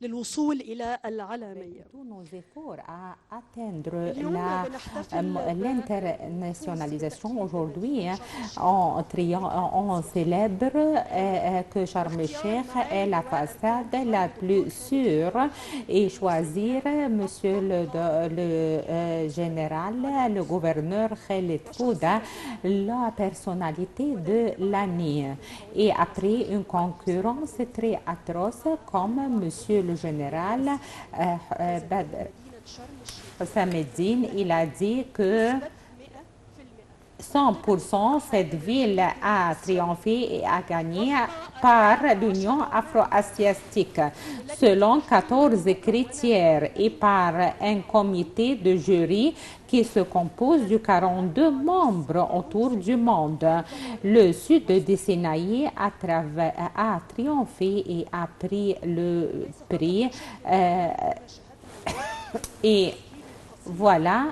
للوصول إلى العالمية. Tous nos efforts à atteindre اليوم بنحتفل l'internationalisation aujourd'hui, الشيخ. on célèbre que Sharm el-Sheikh est la façade la plus sûre et choisir Monsieur le général, le gouverneur Khaled Fouda, la personnalité de l'année. Et après une concurrence très atroce comme Monsieur le général Badr Hossameddine, il a dit que بنسبة 100%. 100% cette ville a triomphé et a gagné par l'Union afro-asiatique selon 14 critères et par un comité de jury qui se compose de 42 membres autour du monde. Le sud du Sinaï a triomphé et a pris le prix et voilà,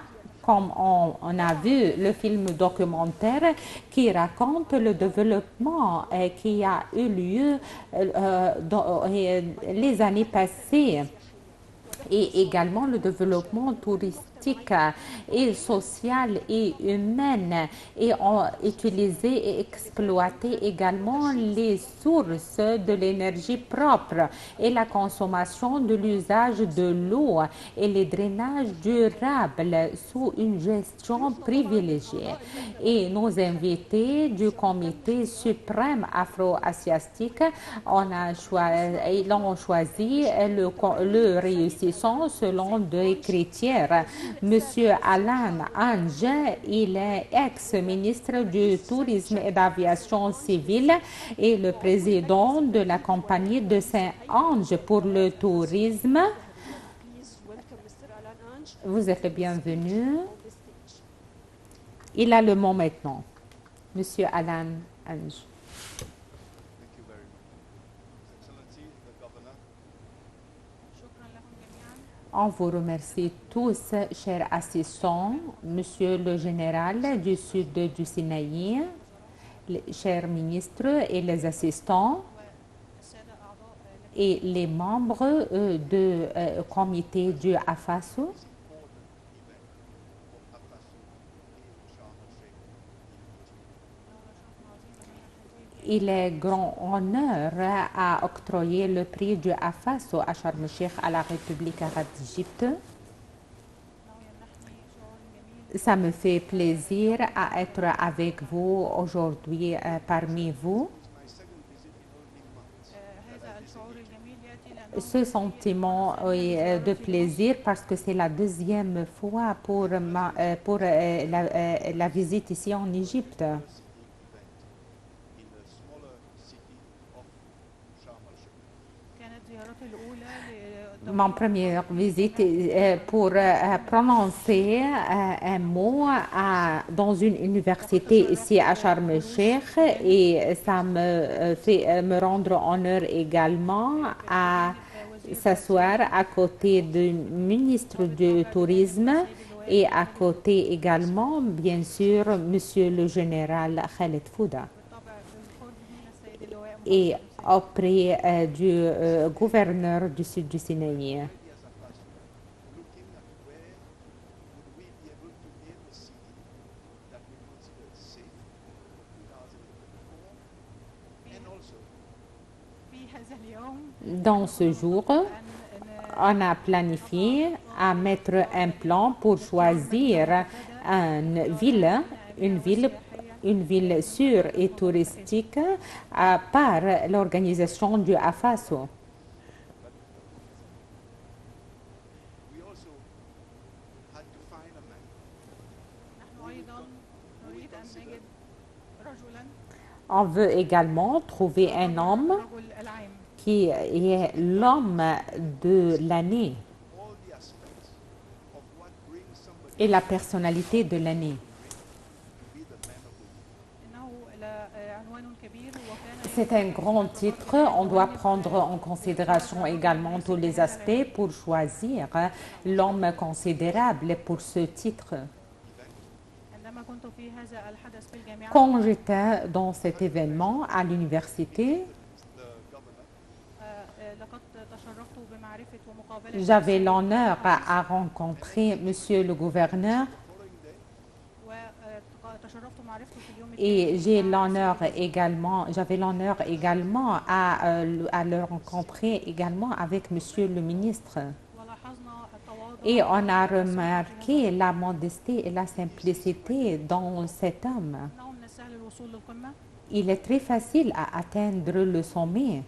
comme on a vu le film documentaire qui raconte le développement qui a eu lieu dans les années passées et également le développement touristique et social et humain et ont utilisé et exploité également les sources de l'énergie propre et la consommation de l'usage de l'eau et les drainages durables sous une gestion privilégiée. Et nos invités du comité suprême afro-asiatique ils ont choisi le réussissant selon des critères. Monsieur Alan Ange, il est ex-ministre du Tourisme et d'Aviation civile et le président de la compagnie de Saint-Ange pour le tourisme. Please welcome Mr. Alan Ange. Vous êtes le bienvenu. Il a le mot maintenant. Monsieur Alan Ange. Thank you very much. His Excellency, the Governor, On vous remercie tous, chers assistants, Monsieur le Général du Sud du Sinaï, les chers ministres et les assistants et les membres du comité du AFASO. Il est grand honneur à octroyer le prix du AFASO à Sharm el-Sheikh à la République arabe d'Égypte. Ça me fait plaisir à être avec vous aujourd'hui parmi vous. Ce sentiment de plaisir parce que c'est la deuxième fois pour la visite ici en Égypte. in the smaller city of Sharm el-Sheikh. Mon première visite pour prononcer un mot dans une université ici à Sharm el-Sheikh et ça me fait me rendre honneur également à s'asseoir à côté du ministre du Tourisme et à côté également, bien sûr, Monsieur le Général Khaled Fouda et auprès du gouverneur du Sud du Sinaï. Looking at where would we be able to name a city that we consider safe for 2024 and also Dans ce jour, on a planifié à mettre un plan pour choisir une ville sûre et touristique par l'organisation du AFASO. we also had to find a man On veut également trouver un homme qui est l'homme de l'année all the aspects of what brings somebody et la personnalité de l'année. to be the man of the year. C'est un grand titre. On doit prendre en considération également tous les aspects pour choisir l'homme considérable pour ce titre. Quand j'étais dans cet événement à l'université, The governor J'avais l'honneur à rencontrer Monsieur le gouverneur et j'avais l'honneur également à le rencontrer également avec Monsieur le ministre. Et on a remarqué la modestie et la simplicité dans cet homme. Il est très facile à atteindre le sommet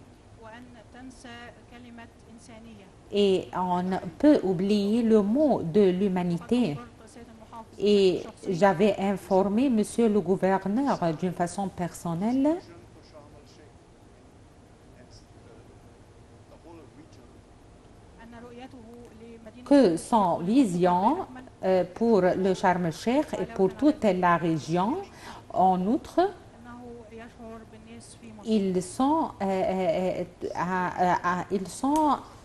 et on peut oublier le mot de l'humanité. Et j'avais informé Monsieur le gouverneur d'une façon personnelle For Sharm el-Sheikh and the whole region que son vision pour le Sharm el-Sheikh et pour toute la région, en outre, ils sont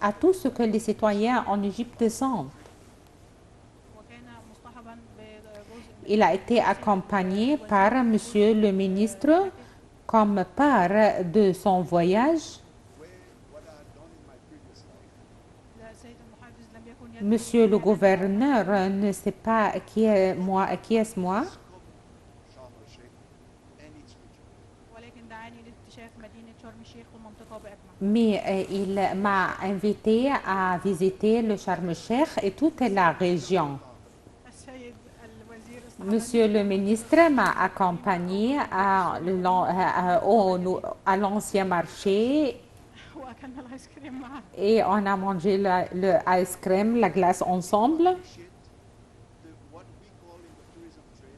à tout ce que les citoyens en Égypte sont. Il a été accompagné par Monsieur le ministre comme part de son voyage. what I had done in my previous life. Monsieur le gouverneur ne sait pas qui est moi, Sharm el-Sheikh and its region. mais il m'a invité à visiter le Sharm el-Sheikh et toute la région. Monsieur le ministre m'a accompagné à l'ancien marché et on a mangé le ice cream, la glace ensemble. Appreciate what we call in the tourism trade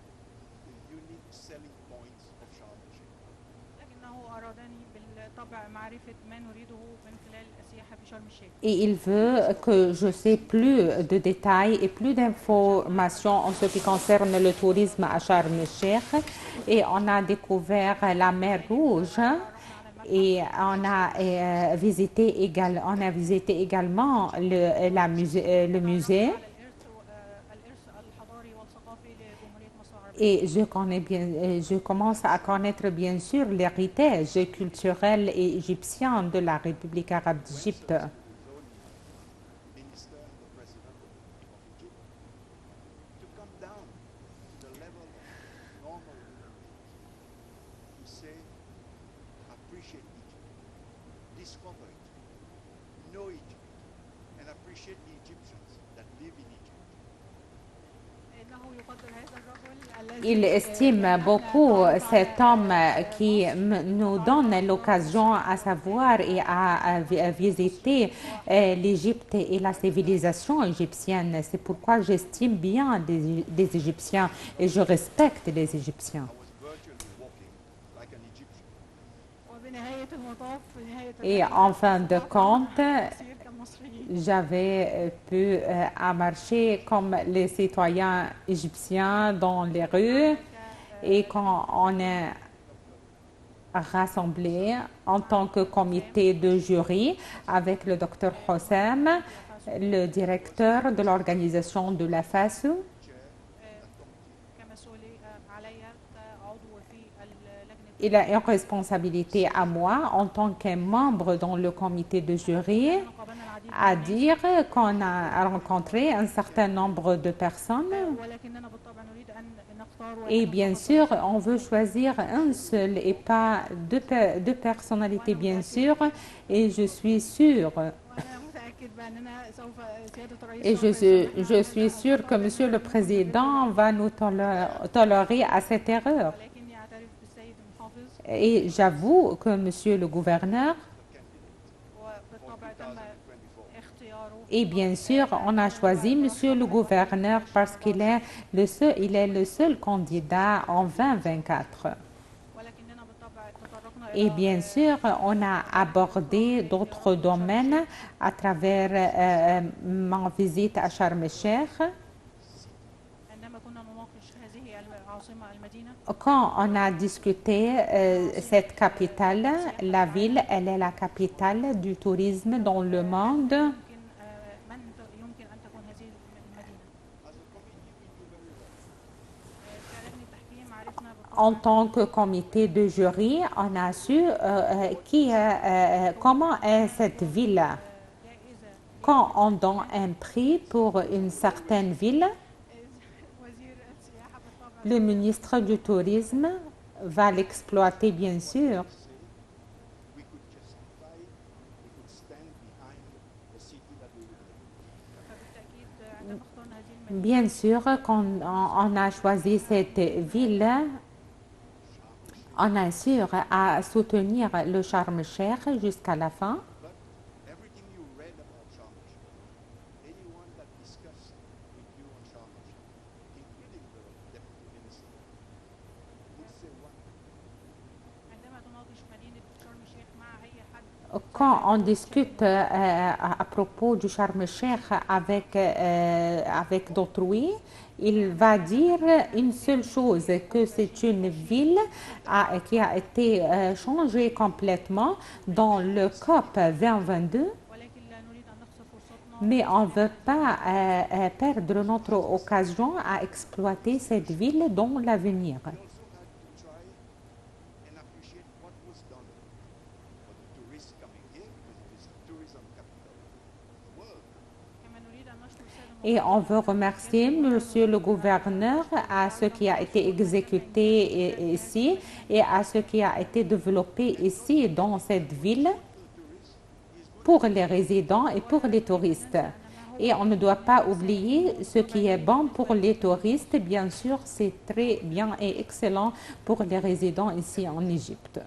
the unique selling points of Sharm el-Sheikh. Et il veut que je sais plus de détails et plus d'informations en ce qui concerne le tourisme à Sharm el-Sheikh. Et on a découvert la mer Rouge et on a visité également le musée. Et je commence à connaître bien sûr l'héritage culturel et égyptien de la République arabe d'Égypte. Minister and the president of Egypt to come down to the level of normal human beings, to say, appreciate Egypt, discover it, know Egypt, and appreciate the Egyptians that live in Egypt. Il estime beaucoup cet homme qui nous donne l'occasion à savoir et à visiter l'Égypte et la civilisation égyptienne. C'est pourquoi j'estime bien des Égyptiens et je respecte les Égyptiens. I was virtually walking like an Egyptian. Et en fin de compte, j'avais pu marcher comme les citoyens égyptiens dans les rues et quand on est rassemblés en tant que comité de jury avec le docteur Hossam, le directeur de l'organisation de la FASU. Il a une responsabilité à moi en tant que membre dans le comité de jury à dire qu'on a rencontré un certain nombre de personnes et bien sûr on veut choisir un seul et pas deux personnalités bien sûr et je suis sûre que Monsieur le Président va nous tolérer à cette erreur. Et j'avoue que Monsieur le gouverneur, et bien sûr, on a choisi Monsieur le gouverneur parce qu'il est le seul candidat en 2024. Et bien sûr, on a abordé d'autres domaines à travers ma visite à Sharm el-Sheikh. Quand on a discuté cette capitale, la ville, elle est la capitale du tourisme dans le monde. En tant que comité de jury, on a su comment est cette ville. جائزة Quand on donne un prix pour une certaine ville, وزير السياحة بالطبع le ministre du Tourisme va l'exploiter, bien sûr. we could justify it, we could stand behind the city that we would live in. فبالتأكيد عندما اخترنا هذه المدينة Bien sûr, quand on a choisi cette ville, on assure à soutenir le Sharm el-Sheikh jusqu'à la fin. But everything you read about Sharm el-Sheikh, anyone that discussed with you on Sharm el-Sheikh, including the deputy minister, would say one thing. عندما تناقش مدينة شرم الشيخ مع أي حد Quand on discute à propos du Sharm el-Sheikh avec d'autrui, il va dire une seule chose, que c'est une ville qui a été changée complètement dans le COP 2022, ولكن لا نريد أن نخسر فرصتنا mais on ne veut pas perdre notre occasion à exploiter cette ville dans l'avenir. We also had to try and appreciate what was done for the tourists coming here, because it is the tourism capital of the world. كما نريد أن نشكر السيد Et on veut remercier Monsieur le gouverneur à ce qui a été exécuté ici et à ce qui a été développé ici dans cette ville pour les résidents et pour les touristes. Et on ne doit pas oublier ce qui est bon pour les touristes. Bien sûr, c'est très bien et excellent pour les résidents ici en Égypte.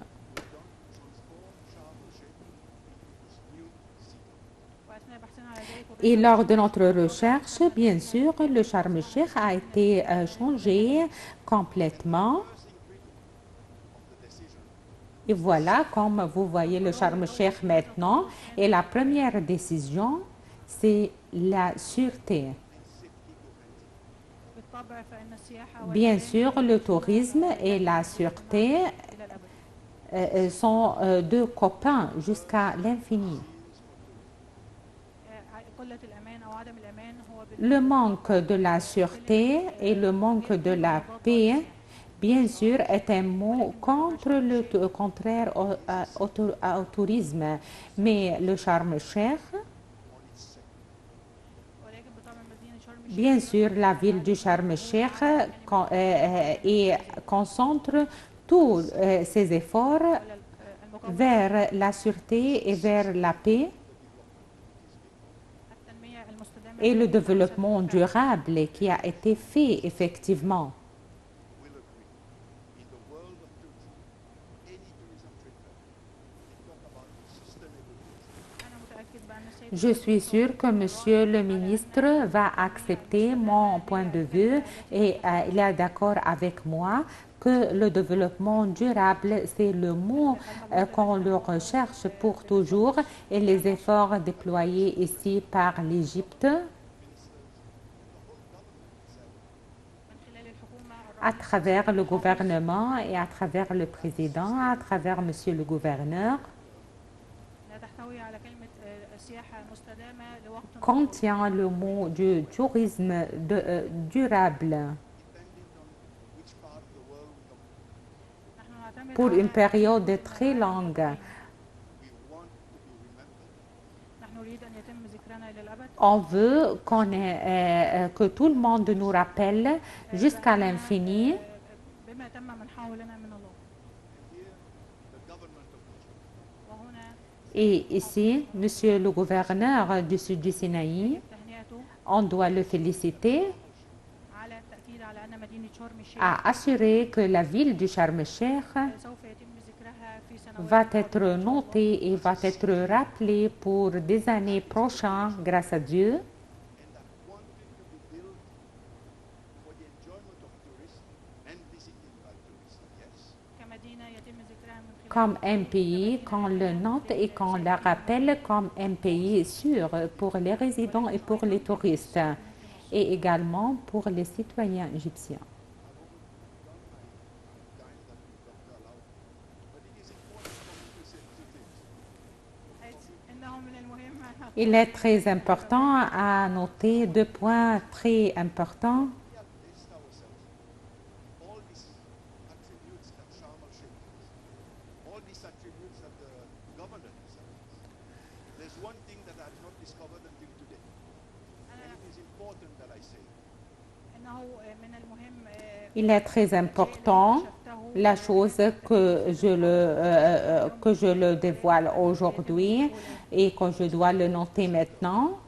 وأثناء بحثنا على ذلك Et lors de notre recherche, bien sûr, le Sharm el-Sheikh a été changé complètement. Et voilà, comme vous voyez le Sharm el-Sheikh maintenant. Et la première décision, c'est la sûreté. بالطبع فإن السياحة Bien sûr, le tourisme et la sûreté إلى الأبد sont deux copains jusqu'à l'infini. قلة الأمان أو عدم الأمان هو Le manque de la sûreté et le manque de la paix, bien sûr, est un mot contre le contraire au tourisme. Mais le Sharm el-Sheikh, ولكن بالطبع مدينة شرم الشيخ bien sûr, la ville du Sharm el-Sheikh concentre tous ses efforts على المقاومة vers la sûreté et vers la paix التنمية المستدامة et le développement durable qui a été fait effectivement. Will agree. In the world of tourism, any tourism triplet, they talk about sustainable tourism. أنا متأكد بأن السيد Je suis sûre que Monsieur le ministre va accepter mon point de vue et il est d'accord avec moi que le développement durable, c'est le mot qu'on le recherche pour toujours et les efforts déployés ici par l'Égypte من خلال الحكومة à travers le gouvernement et à travers le président, à travers Monsieur le gouverneur, لا تحتوي على كلمة سياحة مستدامة لوقت contient le mot du tourisme durable Depending on which part of the world we come from, نحن نعتمد pour على une période très longue. we want to be remembered. نحن نريد أن يتم ذكرنا إلى الأبد On veut que tout le monde nous rappelle jusqu'à l'infini بما تم منحه لنا من الله And here, the government of Egypt وهنا et ici, Monsieur le gouverneur du Sud du Sinaï, تهنئته on doit le féliciter, على التأكيد على أن مدينة شرم الشيخ a assuré que la ville du Sharm el-Sheikh سوف يتم ذكرها في سنوات va être notée et va être rappelée pour des années prochaines grâce à Dieu and that wanted to be built for the enjoyment of tourists and visited by tourists, yes, كمدينة يتم ذكرها من خلال comme un pays qu'on le note et qu'on la rappelle comme un pays sûr pour les résidents et pour les touristes et également pour les citoyens égyptiens. time that we've got to allow. But it is important for me to say two things. إنه من المهم أن Il est très important à noter deux points très importants. We have asked ourselves, all these accidents إنه من المهم Il est très important la chose que je le dévoile aujourd'hui et que je dois le noter maintenant.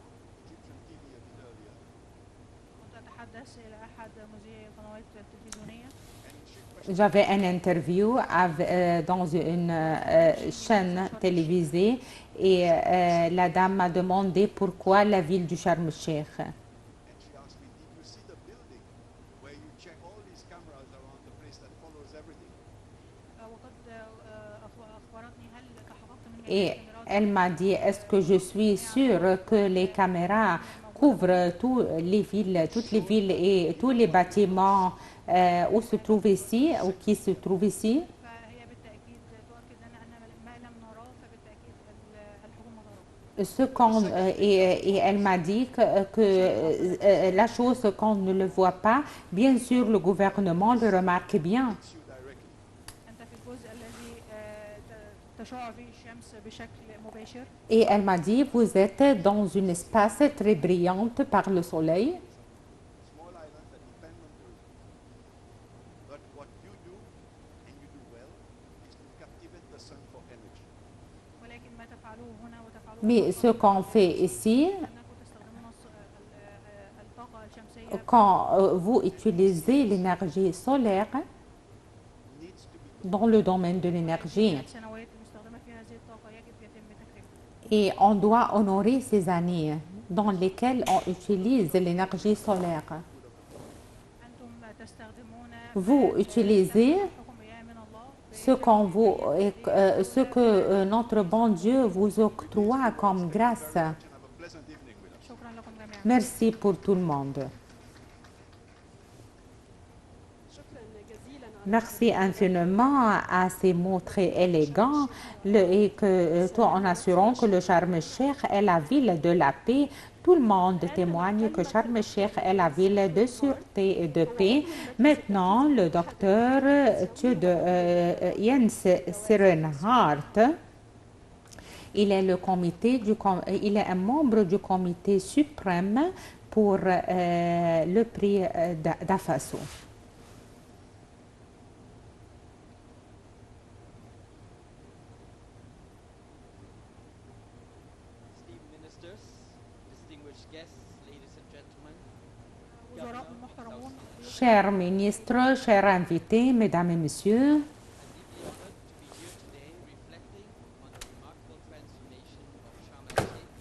كنت أتحدث إلى أحد مذيعي القنوات التلفزيونية J'avais une interview dans une chaîne télévisée et la dame m'a demandé pourquoi la ville du Sharm el-Sheikh. And she asked me, did you see the building where you check all these cameras around the place that follows everything? وقد أخبرتني هل تحققت من Et جميع elle m'a dit, est-ce que je suis sûre que les caméras couvrent toutes les villes et tous les bâtiments où se trouvent ici ou qui se trouvent ici? فهي بالتأكيد تؤكد لنا أن ما لم نراه فبالتأكيد الحكومة تراه. Et elle m'a dit que la chose qu'on ne le voit pas, bien sûr, le gouvernement le remarque bien. It's you directly. أنت في الجزء الذي تشع فيه الشمس بشكل مباشر. Et elle m'a dit, vous êtes dans un espace très brillante par le soleil. Small islands that depend on tourism. But what you do, and you do well, is to captivate the sun for energy. ولكن ما تفعلوه هنا وتفعلوه Mais ce qu'on fait ici, أنكم تستخدمون الطاقة الشمسية quand vous utilisez l'énergie solaire Needs to be dans le domaine de l'énergie, السنوات المستخدمة في هذه الطاقة يجب يتم تكريمها. et on doit honorer ces années dans lesquelles on utilise l'énergie solaire. أنتم تستخدمون Vous utilisez حكم إياه من الله ce que notre bon Dieu vous octroie comme grâce. and have a pleasant evening with us. شكرا لكم جميعا. Merci pour tout le monde. شكرا جزيلا على Merci infiniment à ces mots très élégants et tout en assurant que le Sharm el-Sheikh est la ville de la paix. Tout le monde témoigne que Sharm el-Sheikh est la ville de sûreté et de paix. Maintenant, le docteur Jens Serenhardt, il est un membre du comité suprême pour le prix d'Afaso. Esteemed ministers, distinguished guests, ladies and gentlemen, وزراء محترمون Chers ministres, chers invités, mesdames et messieurs, I'm deeply honored to be here today reflecting on the remarkable transformation of Sharm el-Sheikh.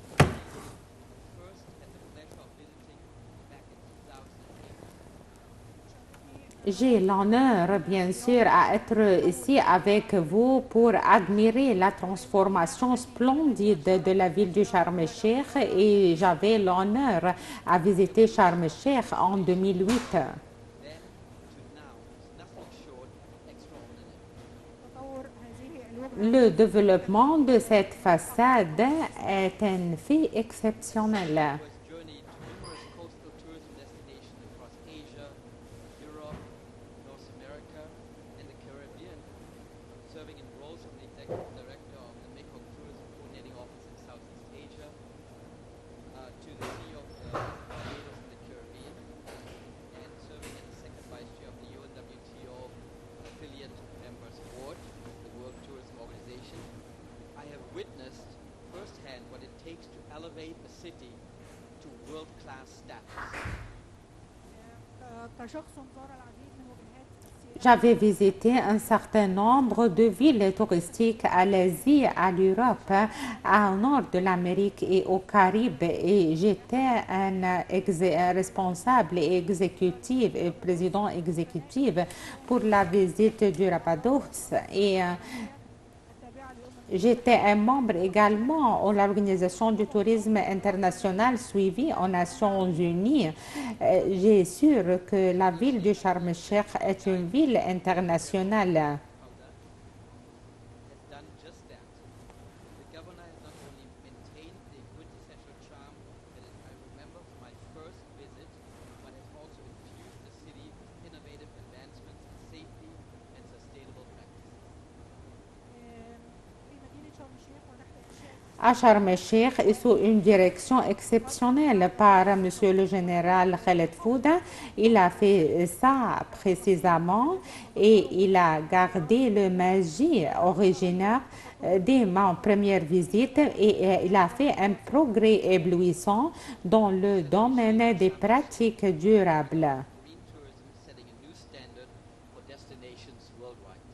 j'ai l'honneur, bien sûr, à être ici avec vous pour admirer la transformation splendide de la ville du Sharm el-Sheikh et j'avais l'honneur à visiter Sharm el-Sheikh en 2008. Then to now is nothing short of extraordinary. تطور هذه الوجهة Le développement de cette façade est un fait exceptionnel. Was journeyed to numerous coastal tourism destinations across Asia, Europe, North America, and the Caribbean, serving in roles from the executive director of the Mekong Tourism Coordinating Office in Southeast Asia to the CEO of the Barbados in the Caribbean, and serving as the second vice chair of the UNWTO affiliate members board, the World Tourism Organization. I have witnessed firsthand what it takes to elevate a city to world-class status. كشخص زار العديد من وجهات السياحة J'avais visité un certain nombre de villes touristiques à l'Asie, à l'Europe, au nord de l'Amérique et aux Caraïbes et j'étais un responsable et exécutif et président exécutif pour la visite du Barbados et التابعة لأمم j'étais un membre également de l'Organisation du tourisme international suivie aux Nations Unies. J'ai sûr que la ville de Sharm el-Sheikh est une ville internationale. Has done just that. The governor has not only maintained the quintessential charm that I remember from my first visit, but has also infused the city with innovative advancements in safety and sustainable practices. في مدينة شرم الشيخ ونحن إنشاء à Sharm el-Sheikh et sous une direction exceptionnelle par Monsieur le général Khaled Fouda. Il a fait ça précisément et il a gardé le magie originaire dès ma première visite et il a fait un progrès éblouissant dans le domaine des pratiques durables. Green tourism setting a new standard for destinations worldwide.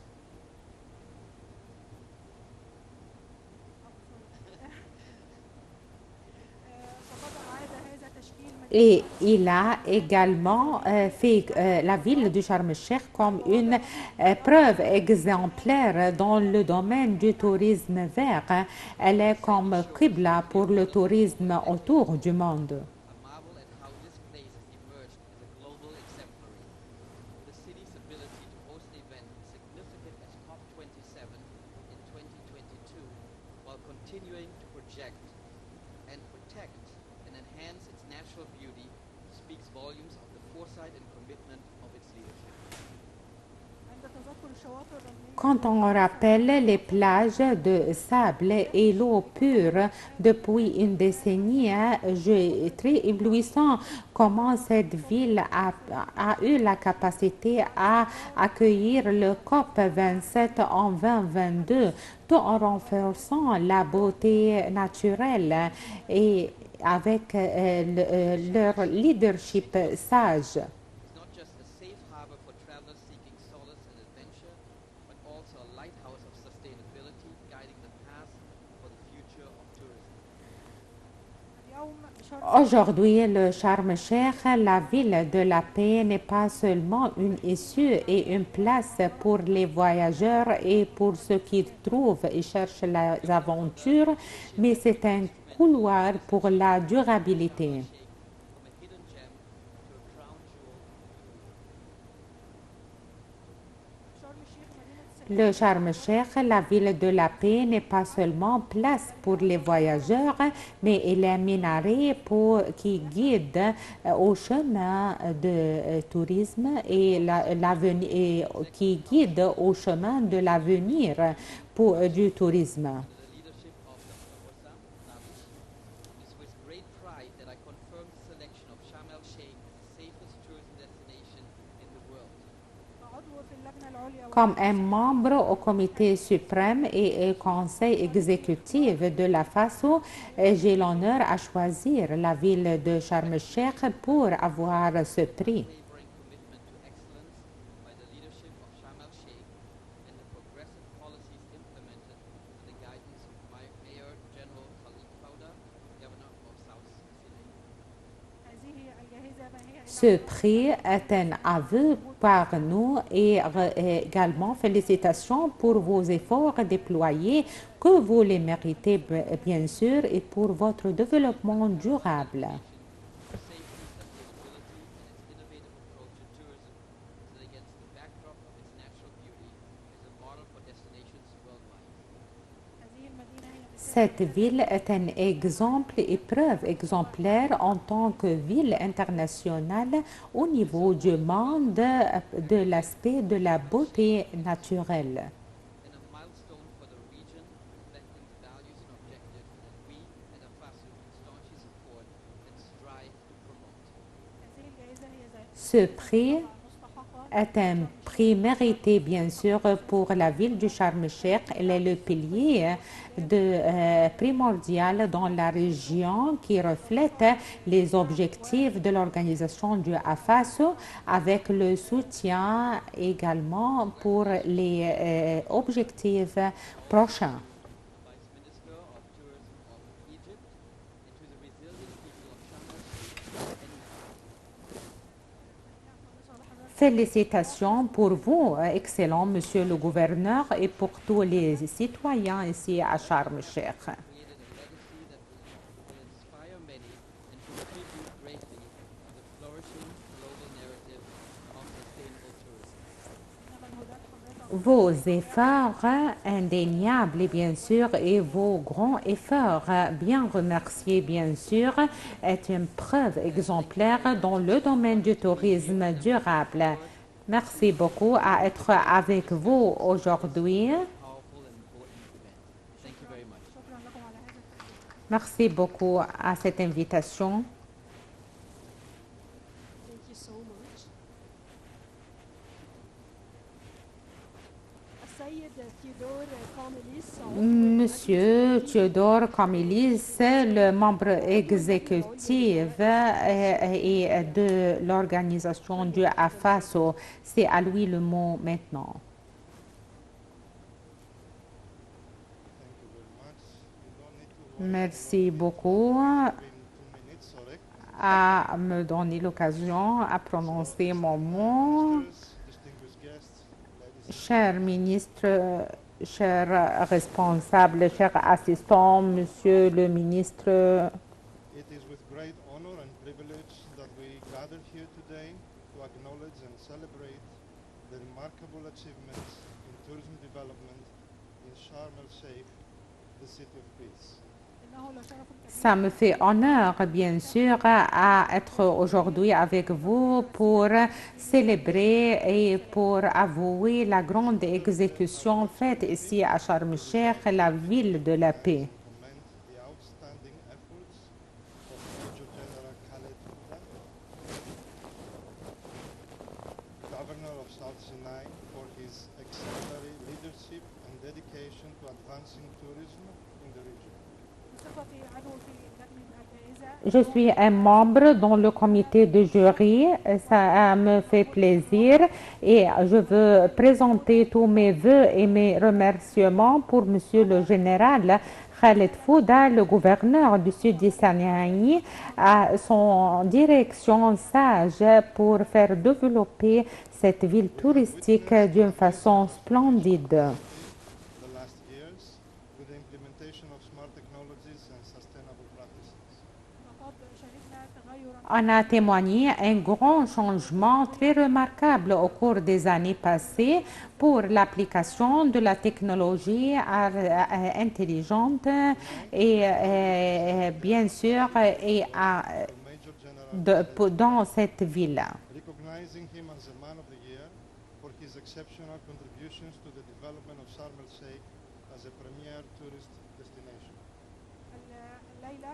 فقد أعاد هذا تشكيل مدينة Et il a également fait la ville de Sharm el-Sheikh comme une preuve exemplaire dans le domaine du tourisme vert. Elle est comme Qibla pour le tourisme autour du monde. I marvel at how this place has emerged as a global exemplary. The city's ability to host an event significant as COP27 in 2022 while continuing to project and protect and enhance its natural beauty speaks volumes of the foresight and commitment of its leadership. عند تذكر الشواطئ الرملية Quand on rappelle les plages de sable et l'eau pure depuis une décennie, je très éblouissant comment cette ville a eu la capacité à accueillir le COP27 en 2022, tout en renforçant la beauté naturelle et avec leur leadership sage. It's not just a safe harbor for travelers seeking solace and adventure, but also a lighthouse of sustainability guiding the path for the future of tourism. اليوم شرم Aujourd'hui, le Sharm el-Sheikh, la ville de la paix, n'est pas seulement une issue et une place pour les voyageurs et pour ceux qui trouvent et cherchent les aventures, mais c'est un couloir pour la durabilité. From a hidden gem to a crown jewel. شرم الشيخ مدينة السكن Le Sharm el-Sheikh, la ville de la paix, n'est pas seulement place pour les voyageurs, mais elle est un minaret qui guide au chemin de tourisme et qui guide au chemin de l'avenir du tourisme. Under the leadership of Dr. Hossam Nabi, it is with great pride that I confirm the selection of Sharm el-Sheikh as the safest tourism destination in the world. عضو في اللجنة العليا Comme un membre au comité suprême et au conseil exécutif de la FASO, j'ai l'honneur à choisir la ville de Sharm el-Sheikh pour avoir ce prix. Unwavering commitment to excellence by the leadership of Sharm el-Sheikh and the progressive policies implemented under the guidance of Mayor General Khalid Fauda, Governor of South Sinai. هذه الجائزة ما هي إلا Ce prix est un aveu par nous et également félicitations pour vos efforts déployés que vous les méritez bien sûr et pour votre développement durable. For safety, sustainability, and its innovative approach to tourism set against the backdrop of its natural beauty as a model for destinations worldwide. هذه المدينة هي مثال Cette ville est un exemple et preuve exemplaire en tant que ville internationale au niveau du monde de l'aspect de la beauté naturelle. And a milestone for the region reflecting the values and objectives that we at AFASU staunchly support and strive to promote. هذه الجائزة هي Ce prix مستحقة est un prix mérité, bien sûr, pour la ville du Sharm el-Sheikh. Elle est le pilier primordial dans la région qui reflète les objectifs de l'organisation du AFASO avec le soutien également pour les objectifs prochains. Vice Minister of Tourism of Egypt and to the resilient people of Sharm el-Sheikh and Félicitations pour vous, excellent monsieur le gouverneur, et pour tous les citoyens ici à Sharm el-Sheikh. created a legacy that will inspire many and contribute greatly to the flourishing global narrative of sustainable tourism. Vos efforts indéniables, bien sûr, et vos grands efforts, bien remerciés, bien sûr, est une preuve exemplaire dans le domaine du tourisme durable. Merci beaucoup à être avec vous aujourd'hui. Powerful and important event. Thank you very much. شكرا لكم على هذا التكريم Merci beaucoup à cette invitation. Thank you so much. السيد ثيودور كاميليس عضو Monsieur Théodore Kamelis, le membre exécutif et de l'organisation du AFASO, c'est à lui le mot maintenant. Merci beaucoup à me donner l'occasion à prononcer mon mot. Chers ministres, chers responsables, chers assistants, monsieur le ministre, It is with great honor and privilege that we gather here today to acknowledge and celebrate the remarkable achievements in tourism development in Sharm el-Sheikh, the city of peace. إنه لشرف كبير ça me fait honneur, bien sûr, à être aujourd'hui avec vous pour célébrer et pour avouer la grande exécution faite ici à Sharm el-Sheikh, la ville de la paix. Commend the outstanding efforts of Major General Khaled Fouda, Governor of South Sinai, for his exemplary leadership and dedication to advancing tourism in the region. بصفتي عضو في لجنة الجائزة Je suis un membre dans le comité de jury. Ça me fait plaisir et je veux présenter tous mes vœux et mes remerciements pour Monsieur le Général Khaled Fouda, le gouverneur du Sud du Sinaï, à son direction sage pour faire développer cette ville touristique d'une façon splendide. The last years with the implementation of smart technologies and sustainable practices. لقد شهدنا تغيرا On a témoigné un grand changement très remarquable au cours des années passées pour l'application de la technologie intelligente et bien sûr et Major General dans cette ville. recognizing him as a Man of the Year for his exceptional contributions to the development of Sharm el-Sheikh as a premier tourist destination. الليلة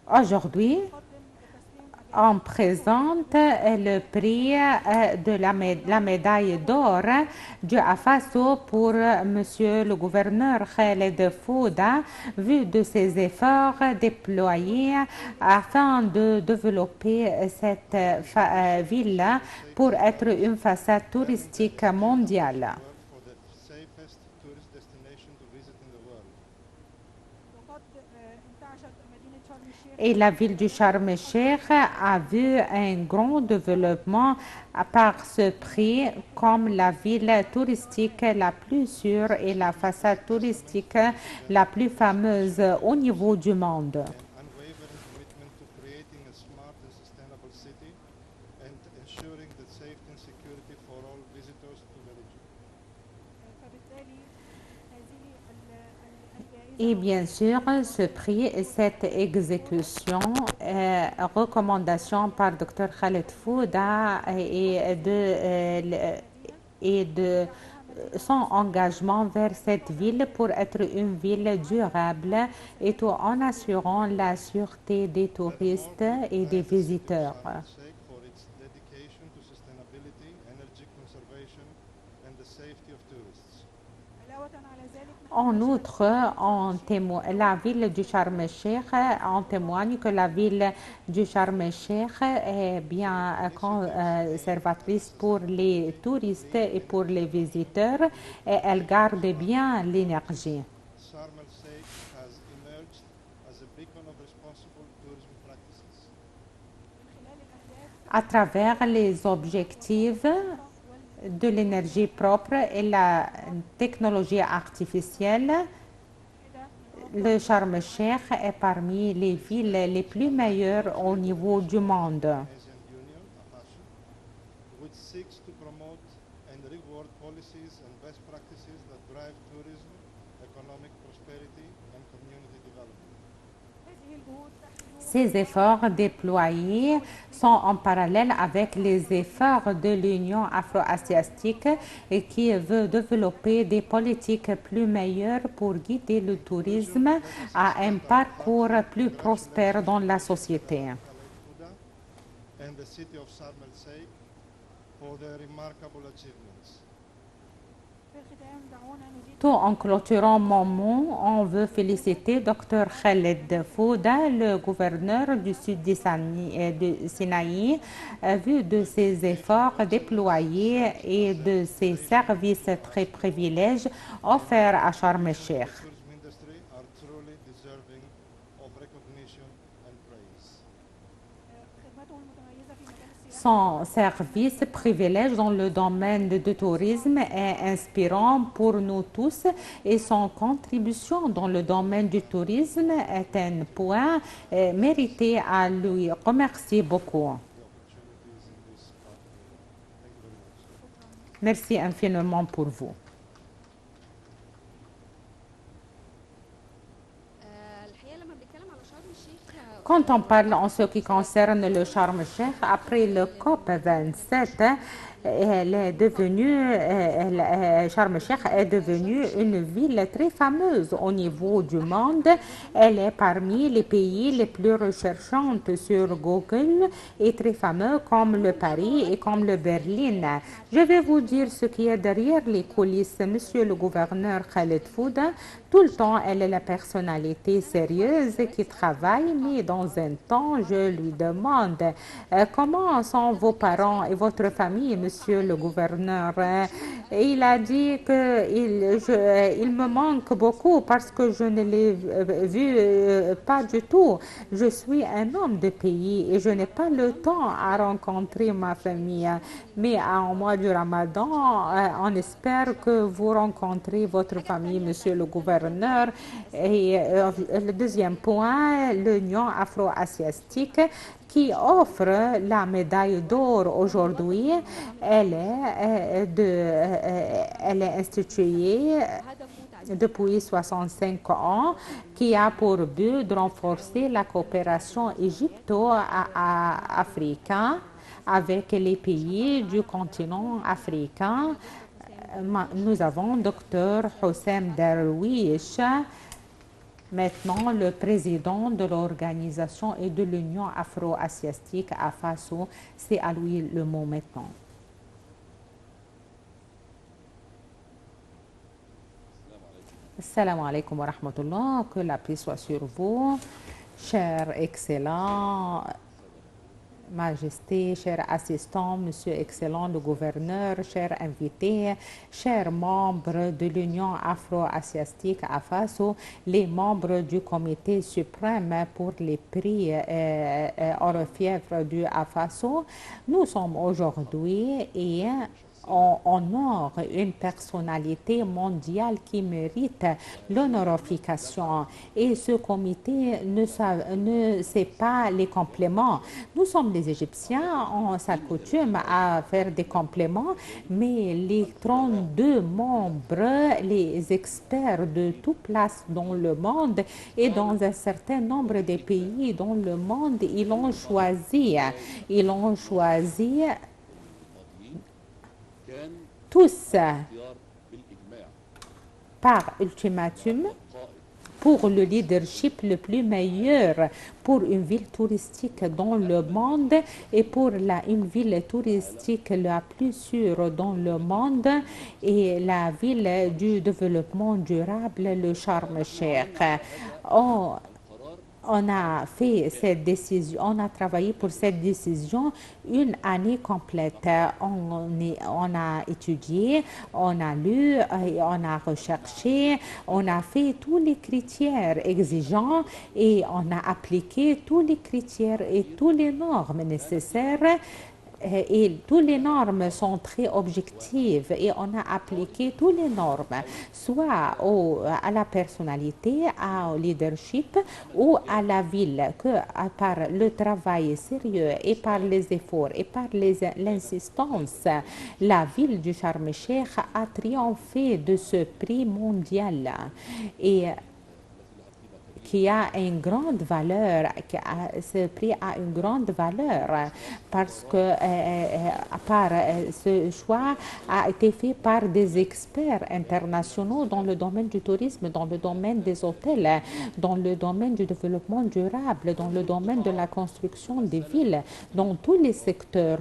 Aujourd'hui, نقدم تسليم on présente le prix de la médaille d'or du AFASO pour Monsieur le gouverneur Khaled Fouda, vu de ses efforts déployés afin de développer cette ville pour être une façade touristique mondiale. For the safest tourist destination to visit in the world. وقد انتعشت مدينة شرم الشيخ Et la ville du Sharm el-Sheikh a vu un grand développement par ce prix comme la ville touristique la plus sûre et la façade touristique la plus fameuse au niveau du monde. An unwavering commitment to creating a smart and sustainable city and ensuring the safety and security for all visitors to the region. فبالتالي هذه الجائزة Et bien sûr, ce prix et cette exécution, recommandation par Dr Khaled Fouda et de son engagement vers cette ville pour être une ville durable et tout en assurant la sûreté des touristes et des visiteurs. Sharm el-Sheikh for its dedication to sustainability, energy conservation and the safety of tourists. علاوة على ذلك En outre, la ville du Sharm el-Sheikh en témoigne que la ville du Sharm el-Sheikh est bien conservatrice pour les touristes et pour les visiteurs et elle garde bien l'énergie. Sharm el-Sheikh has emerged as a beacon of responsible tourism practices. من خلال الأهداف À travers les objectifs de l'énergie propre et la technologie artificielle, le Sharm el-Sheikh est parmi les villes les plus meilleures au niveau du monde. Asian Union, AFASO, which seeks to promote and reward policies and best practices that drive tourism, economic prosperity and community development. هذه الجهود تحمل Ces efforts déployés sont en parallèle avec les efforts de l'Union afro-asiatique qui veut développer des politiques plus meilleures pour guider le tourisme à un parcours plus prospère dans la société. And the city of Sharm el-Sheikh for their remarkable achievements. في الختام دعونا نزيد Tout en clôturant mon mot, on veut féliciter Dr Khaled Fouda, le gouverneur du sud du Sinaï, vu de ses efforts déployés et de ses services très privilégiés offerts à Sharm el-Sheikh. The tourism industry are truly deserving of recognition and praise. خدمته المتميزة في مجال السياحة Son service privilège dans le domaine du tourisme est inspirant pour nous tous et son contribution dans le domaine du tourisme est un point mérité à lui remercier beaucoup. Opportunities in this pathway. Thank you very much. Merci infiniment pour vous. الحقيقه لما بنتكلم على شرم الشيخ Quand on parle en ce qui concerne le Sharm el-Sheikh, après le COP 27, Sharm el-Sheikh est devenue une ville très fameuse au niveau du monde. Elle est parmi les pays les plus recherchantes sur Google et très fameux comme le Paris et comme le Berlin. Je vais vous dire ce qui est derrière les coulisses. Monsieur le gouverneur Khaled Fouda, tout le temps, elle est la personnalité sérieuse qui travaille, mais dans un temps, je lui demande comment sont vos parents et votre famille, monsieur le gouverneur. Il a dit qu'il me manque beaucoup parce que je ne l'ai vu pas du tout. Je suis un homme de pays et je n'ai pas le temps à rencontrer ma famille. Mais en mois du Ramadan, on espère que vous rencontrez votre famille, monsieur le gouverneur. Et le deuxième point, l'Union afro-asiatique qui offre la médaille d'or aujourd'hui. Elle est instituée هدفه تعزيز depuis 65 ans, qui a pour but de renforcer la coopération égypto-africaine avec les pays du continent africain. Nous avons Dr Houssem Darwish, maintenant le président de l'organisation et de l'Union afro-asiatique à FASO. C'est à lui le mot maintenant. Assalamu alaikum wa rahmatullah, que la paix soit sur vous, cher excellent Majesté, cher assistant, Monsieur excellent le gouverneur, chers invités, chers membres de l'Union afro-asiatique à FASO, les membres du comité suprême pour les prix orfèvres du AFASO, nous sommes aujourd'hui et on honore une personnalité mondiale qui mérite l'honorification. Et ce comité ne sait pas les compléments. Nous sommes les Égyptiens, on s'accoutume à faire des compléments, mais les 32 membres, les experts de toute place dans le monde et dans un certain nombre de pays dans le monde, ils ont choisi tous par ultimatum pour le leadership le plus meilleur pour une ville touristique dans le monde et pour une ville touristique la plus sûre dans le monde et la ville du développement durable, le Sharm el-Sheikh. On a fait cette décision, on a travaillé pour cette décision une année complète. On a étudié, on a lu, on a recherché, on a fait tous les critères exigeants et on a appliqué tous les critères et toutes les normes nécessaires. Et toutes les normes sont très objectives et on a appliqué toutes les normes, soit à la personnalité, au leadership ou à la ville, que par le travail sérieux et par les efforts et par l'insistance, la ville du Sharm el-Sheikh a triomphé de ce prix mondial. Et qui a une grande valeur, ce prix a une grande valeur parce que ce choix a été fait par des experts internationaux dans le domaine du tourisme, dans le domaine des hôtels, dans le domaine du développement durable, dans le domaine de la construction des villes, dans tous les secteurs.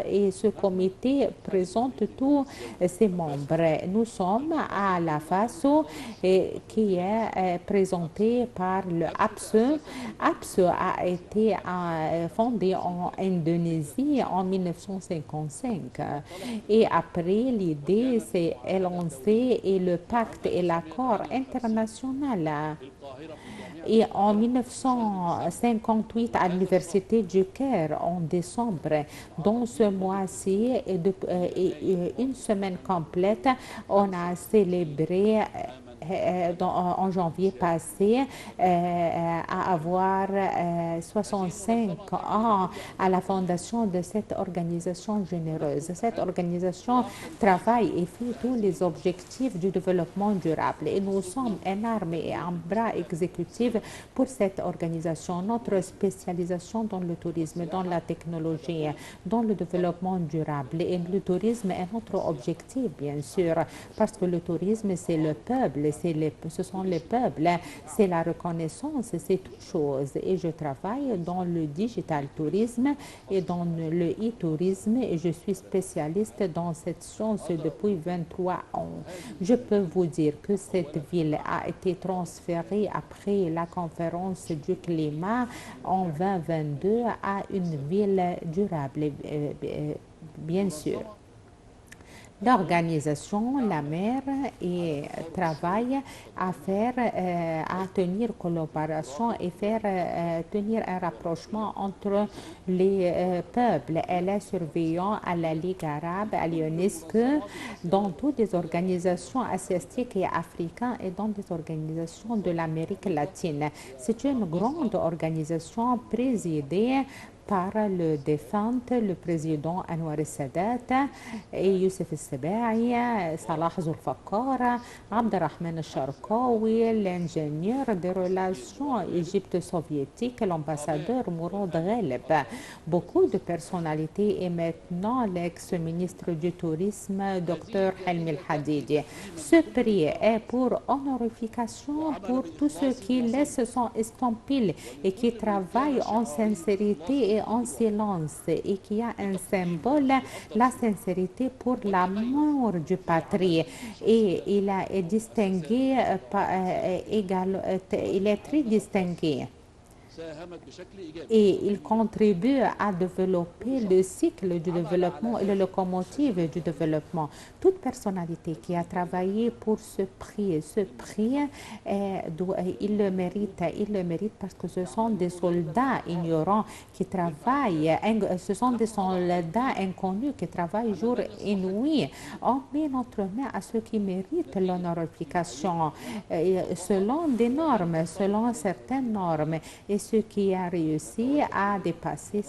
Et ce comité présente tous ses membres. Nous sommes à la FASO qui est présentée par le APSE. APSE a été fondé en Indonésie en 1955 et après l'idée s'est élancée et le pacte et l'accord international. Et en 1958, à l'Université du Caire, en décembre, dans ce mois-ci, et une semaine complète, on a célébré en janvier passé à avoir 65 ans à la fondation de cette organisation généreuse. Cette organisation travaille et fait tous les objectifs du développement durable et nous sommes un arme et un bras exécutif pour cette organisation. Notre spécialisation dans le tourisme, dans la technologie, dans le développement durable et le tourisme est notre objectif bien sûr parce que le tourisme c'est le peuple, ce sont les peuples, c'est la reconnaissance, c'est toute chose. Et je travaille dans le digital tourisme et dans le e-tourisme et je suis spécialiste dans cette science depuis 23 ans. Je peux vous dire que cette ville a été transférée après la conférence du climat en 2022 à une ville durable, bien sûr. L'organisation, la mer, et travaille à tenir collaboration et tenir un rapprochement entre les peuples. Elle est surveillante à la Ligue arabe, à l'UNESCO, dans toutes les organisations asiatiques et africaines et dans des organisations de l'Amérique latine. C'est une grande organisation présidée par le défunt, le président Anwar el-Sadat, et Youssef el-Sebaï, Salah Zulfaqar, Abderrahman el-Sharqawi, l'ingénieur des relations égypto-soviétiques, l'ambassadeur Mourad Ghalib. Beaucoup de personnalités et maintenant l'ex-ministre du Tourisme, Dr Helmi El-Hadidi. Ce prix est pour honorification pour tous ceux qui laissent son estampille et qui travaillent en sincérité et en silence et qui a un symbole, la sincérité pour l'amour du patrie. Et il est distingué, il est très distingué. Et il contribue à développer le cycle du développement et le locomotive du développement. Toute personnalité qui a travaillé pour ce prix, il le mérite parce que ce sont des soldats ignorants qui travaillent, ce sont des soldats inconnus qui travaillent jour et nuit. On met notre main à ceux qui méritent l'honorification selon des normes, selon certaines normes. Et ce qui a réussi à dépasser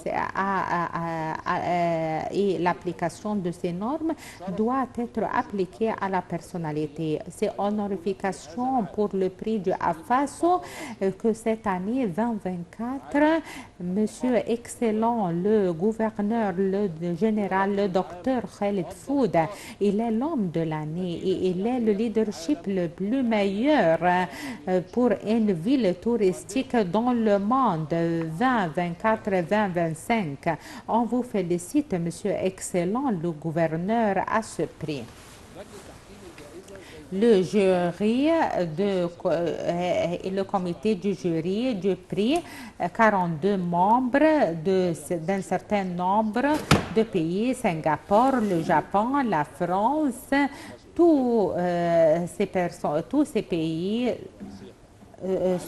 et l'application de ces normes doit être appliquée à la personnalité. C'est honorification pour le prix du AFASO que cette année 2024, Monsieur Excellent, le gouverneur, le général, le docteur Khaled Foud, il est l'homme de l'année et il est le leadership le plus meilleur pour une ville touristique dans le monde 2024-2025. On vous félicite, Monsieur Excellent, le gouverneur, à ce prix. Le jury et le comité du jury du prix, 42 membres d'un certain nombre de pays, Singapour, le Japon, la France, tous ces pays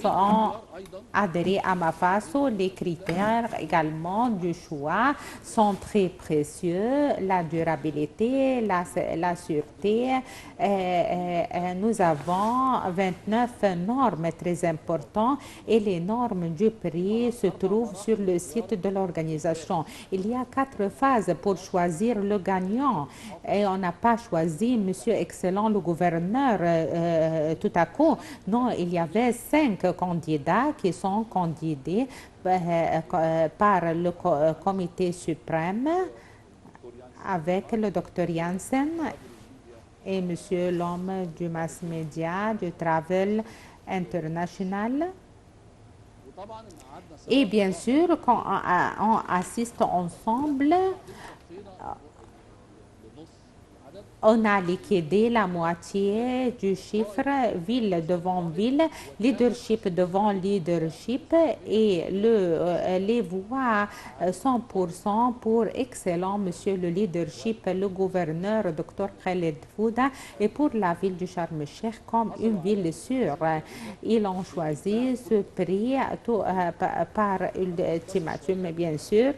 sont adhérer à Mafaso. Les critères également du choix sont très précieux, la durabilité, la sûreté. Nous avons 29 normes très importantes et les normes du prix se trouvent sur le site de l'organisation. Il y a 4 phases pour choisir le gagnant et on n'a pas choisi Monsieur Excellent le gouverneur tout à coup. Non, il y avait 5 candidats qui sont candidats par le comité suprême avec le docteur Janssen et monsieur l'homme du mass media, du travel international. Et bien sûr, quand on assiste ensemble, on a liquidé la moitié du chiffre ville devant ville, leadership devant leadership et les voix 100% pour excellent monsieur le leadership, le gouverneur Dr Khaled Fouda et pour la ville du Sharm el-Sheikh comme une ville sûre. Ils ont choisi ce prix par ultimatum, bien sûr.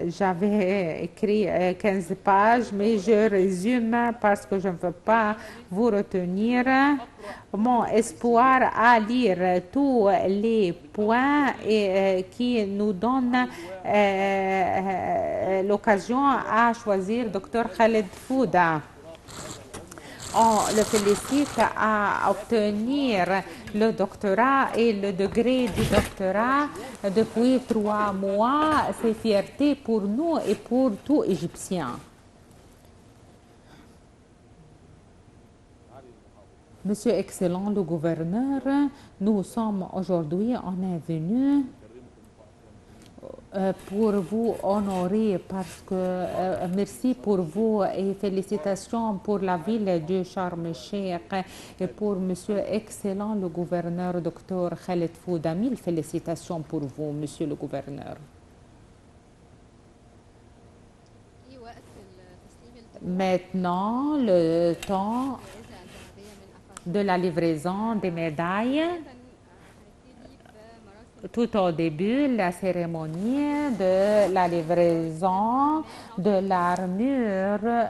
J'avais écrit 15 pages, mais je résume parce que je ne veux pas vous retenir. Mon espoir à lire tous les points qui nous donnent l'occasion à choisir Dr Khaled Fouda. On le félicite à obtenir le doctorat et le degré du doctorat depuis 3 mois. C'est fierté pour nous et pour tout Égyptien. Monsieur Excellent le gouverneur, nous sommes aujourd'hui, on est venu pour vous honorer parce que merci pour vous et félicitations pour la ville de Sharm el-Sheikh et pour monsieur excellent le gouverneur Dr Khaled Fouda. 1000 félicitations pour vous monsieur le gouverneur. Maintenant le temps de la livraison des médailles. Tout au début, la cérémonie de la livraison de l'armure,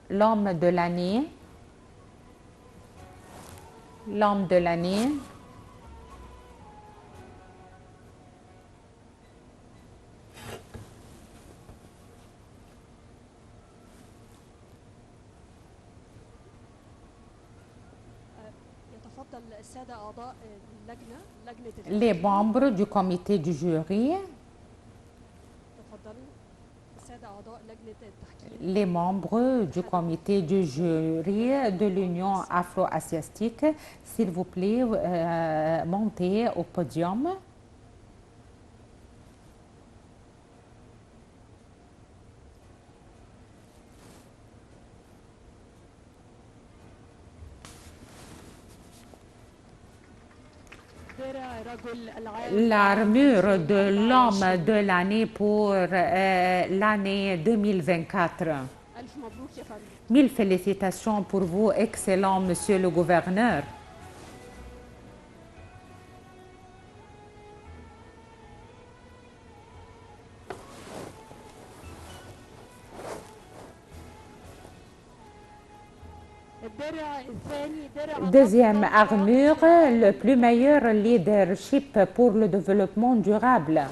l'homme de l'année. L'homme de l'année. Les membres du comité du jury, les membres du comité du jury de l'Union afro-asiatique, s'il vous plaît, montez au podium. L'armure de l'homme de l'année pour l'année 2024. 1000 félicitations pour vous, excellent monsieur le gouverneur. Deuxième armure, le plus meilleur leadership pour le développement durable.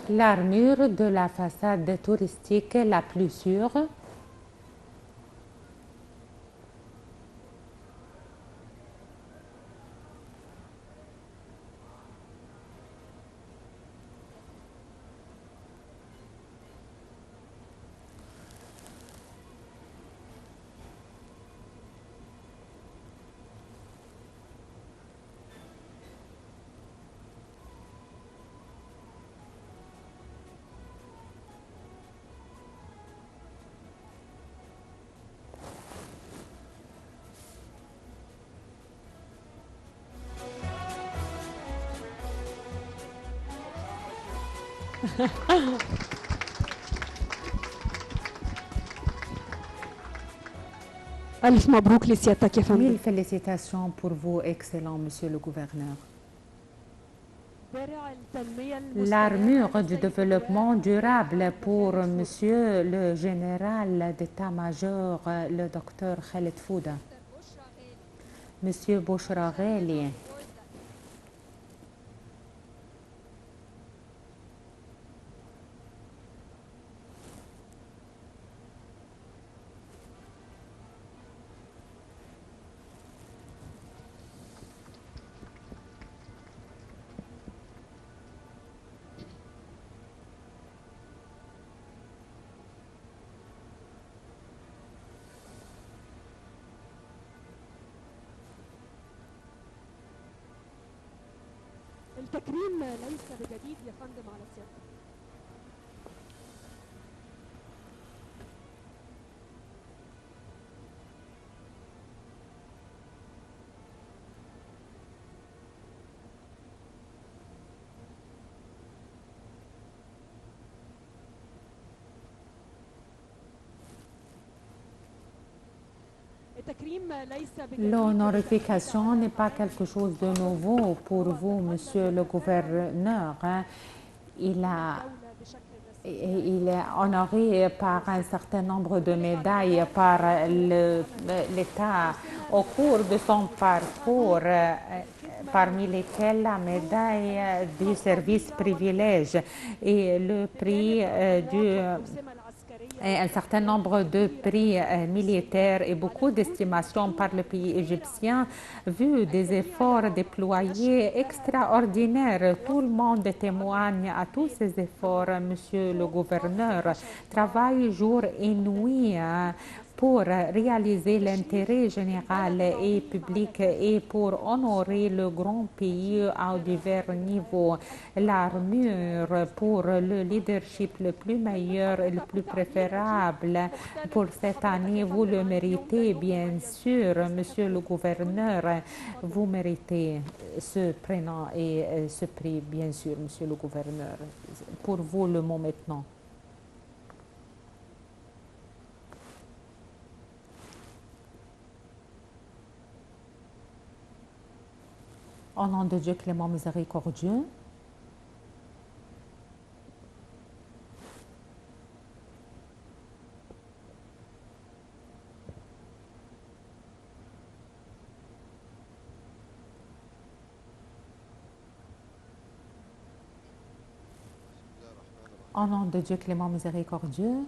L'armure de la façade touristique la plus sûre. ألف مبروك لسيادتك يا فندم. Mille félicitations pour vous, excellent monsieur le gouverneur. درع التنمية L'armure du développement durable pour monsieur le général d'état-major, le docteur Khaled Fouda. Monsieur Bouchra Ghali. التكريم ليس بجديد يا فندم على سيادتك. L'honorification n'est pas quelque chose de nouveau pour vous, monsieur le gouverneur. Il est honoré par un certain nombre de médailles par l'État au cours de son parcours, parmi lesquelles la médaille du service privilège et le prix et un certain nombre de prix militaires et beaucoup d'estimations par le pays égyptien, vu des efforts déployés extraordinaires. Tout le monde témoigne à tous ces efforts, monsieur le gouverneur. Travaille jour et nuit pour réaliser l'intérêt général et public et pour honorer le grand pays à divers niveaux. L'armure pour le leadership le plus meilleur et le plus préférable pour cette année, vous le méritez bien sûr, monsieur le gouverneur. Vous méritez ce prénom et ce prix, bien sûr, monsieur le gouverneur. Pour vous, le mot maintenant. Au nom de Dieu clément miséricordieux, au nom de Dieu clément miséricordieux,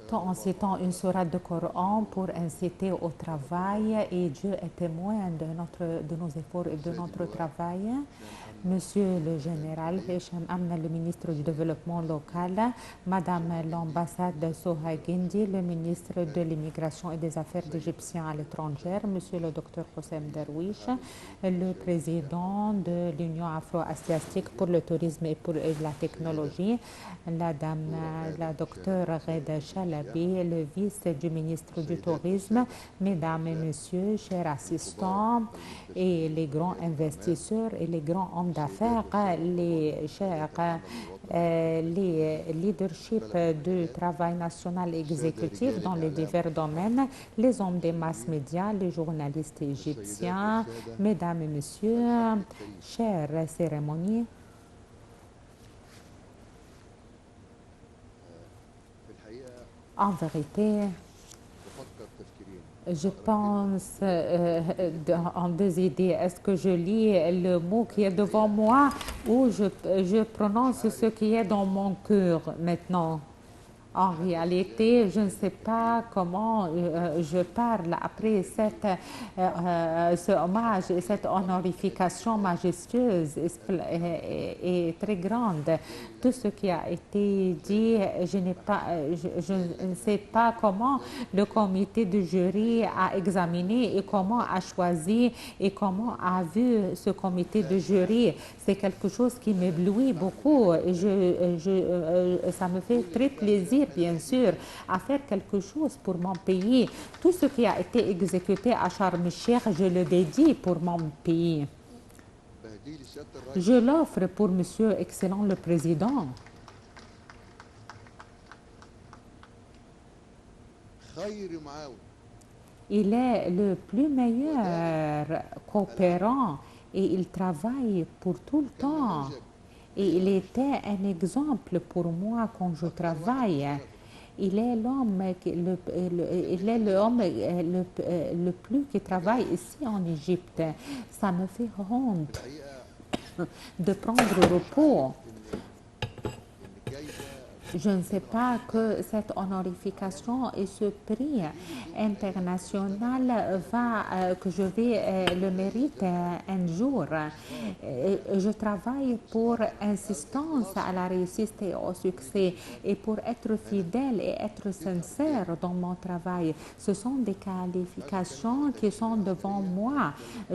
en citant une sourate de Coran pour inciter au travail, et Dieu est témoin de nos efforts et de notre travail. Monsieur le général Hicham Amna, le ministre du développement local, Madame l'ambassade Soha Guindi, le ministre de l'immigration et des affaires égyptiens à l'étranger, Monsieur le docteur Hossein Darwish, le président de l'Union afro-asiatique pour le tourisme et pour la technologie, la docteure Reda Chalabi, le vice du ministre du tourisme, mesdames et messieurs, chers assistants et les grands investisseurs et les grands hommes d'affaires, les leaderships du travail national exécutif dans les divers domaines, les hommes des masses médias, les journalistes égyptiens, mesdames et messieurs, chères cérémonies. En vérité, je pense en deux idées. Est-ce que je lis le mot qui est devant moi ou je prononce ce qui est dans mon cœur maintenant? En réalité, je ne sais pas comment je parle après ce hommage et cette honorification majestueuse et très grande. Tout ce qui a été dit, je ne sais pas comment le comité de jury a examiné et comment a choisi et comment a vu ce comité de jury. C'est quelque chose qui m'éblouit beaucoup. Ça me fait très plaisir, bien sûr, à faire quelque chose pour mon pays. Tout ce qui a été exécuté à Sharm el-Sheikh, je le dédie pour mon pays. دي لسيادة الرئيس Je l'offre pour Monsieur Excellent le Président. خير معاون Il est le plus meilleur coopérant et il travaille pour tout le temps. Et il était un exemple pour moi quand je travaille. Il est l'homme le plus qui travaille ici en Égypte. Ça me fait honte الحقيقة de prendre repos. إن الجايزة Je ne sais pas que cette honorification et ce prix international que je vais le mérite un jour. Je travaille pour insistance à la réussite et au succès et pour être fidèle et être sincère dans mon travail. Ce sont des qualifications qui sont devant moi.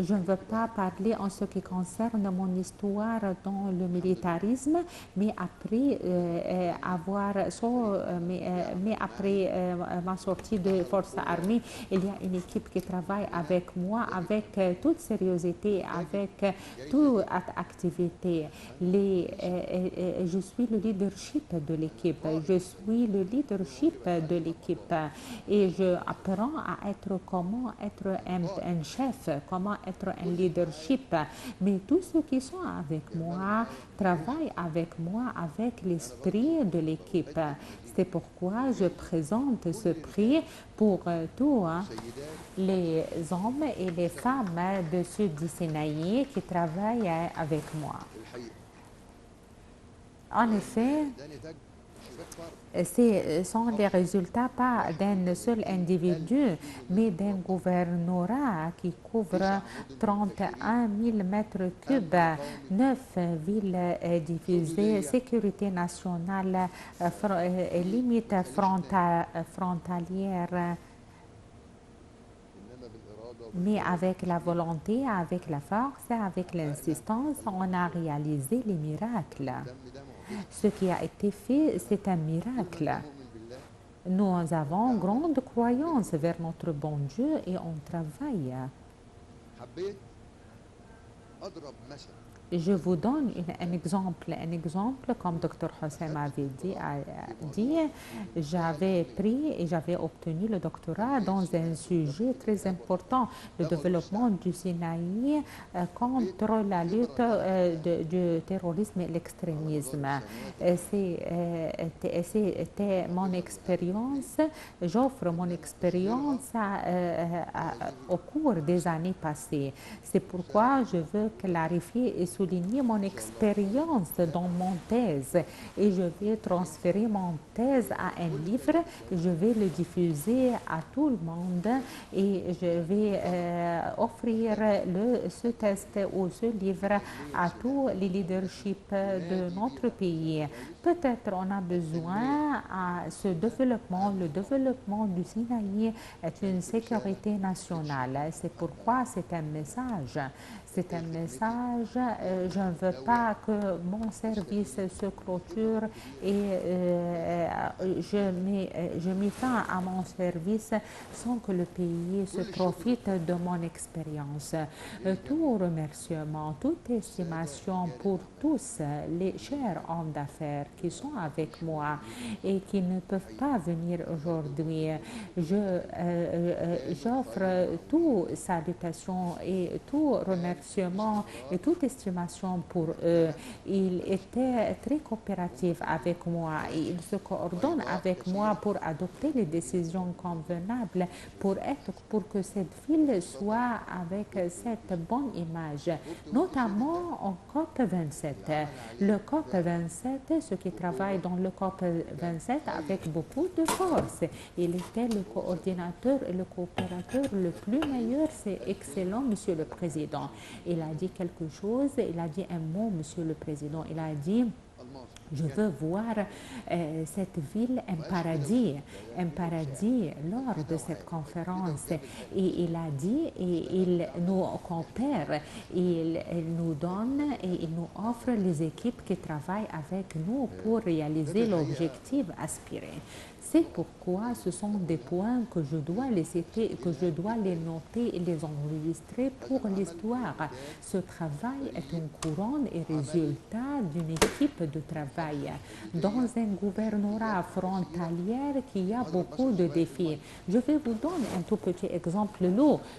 Je ne veux pas parler en ce qui concerne mon histoire dans le militarisme, mais après mais après ma sortie de forces armées, il y a une équipe qui travaille avec moi avec toute sérieuxité, avec toute activité. Je suis le leadership de l'équipe, je suis le leadership de l'équipe et je apprends à être comment être un chef, comment être un leadership. Mais tous ceux qui sont avec moi travaillent avec moi avec l'esprit de l'équipe. C'est pourquoi je présente ce prix pour tous les hommes et les femmes de Sud Sinaï qui travaillent avec moi. الحقيقة En effet, ده نتاج شباك فرد ce sont les résultats pas d'un seul individu, mais d'un gouvernorat qui couvre 31 000 mètres cubes, 9 villes divisées, sécurité nationale, limites frontalières, إنما بالإرادة mais avec la volonté, avec la force, avec l'insistance, on a réalisé les miracles. والدم ده معجزة Ce qui a été fait, c'est un miracle. نؤمن بالله Nous avons grande croyance vers notre bon Dieu et on travaille. حبيت أضرب مثل Je vous donne un exemple comme Dr Hossein m'avait dit, j'avais pris et j'avais obtenu le doctorat dans un sujet très important, le développement du Sinaï contre la lutte du terrorisme et l'extrémisme. C'était mon expérience, j'offre mon expérience au cours des années passées. C'est pourquoi je veux clarifier et souligner mon expérience dans mon thèse et je vais transférer mon thèse à un livre, je vais le diffuser à tout le monde et je vais offrir ce test ou ce livre à tous les leaderships de notre pays. Peut-être on a besoin à ce développement, le développement du Sinaï est une sécurité nationale. C'est pourquoi c'est un message. C'est un message, je ne veux pas que mon service se clôture et je mets fin à mon service sans que le pays se profite de mon expérience. Tout remerciement, toute estimation pour tous les chers hommes d'affaires qui sont avec moi et qui ne peuvent pas venir aujourd'hui. J'offre toute salutation et tout remerciement et toute estimation pour eux. Ils étaient très coopératifs avec moi et ils se coordonnent avec moi pour adopter les décisions convenables pour que cette ville soit avec cette bonne image, notamment en COP 27. Le COP 27, ceux qui travaillent dans le COP 27 avec beaucoup de force. Il était le coordinateur et le coopérateur le plus meilleur, c'est excellent, Monsieur le Président. Il a dit quelque chose, il a dit un mot, Monsieur le Président. Il a dit: je veux voir cette ville un paradis lors de cette conférence. Et il a dit, et il nous coopère, il nous donne et il nous offre les équipes qui travaillent avec nous pour réaliser l'objectif aspiré. C'est pourquoi ce sont des points que je dois les citer, que je dois les noter et les enregistrer pour l'histoire. Ce travail est une couronne et résultat d'une équipe de travail dans un gouvernorat frontalier qui a beaucoup de défis. Je vais vous donner un tout petit exemple.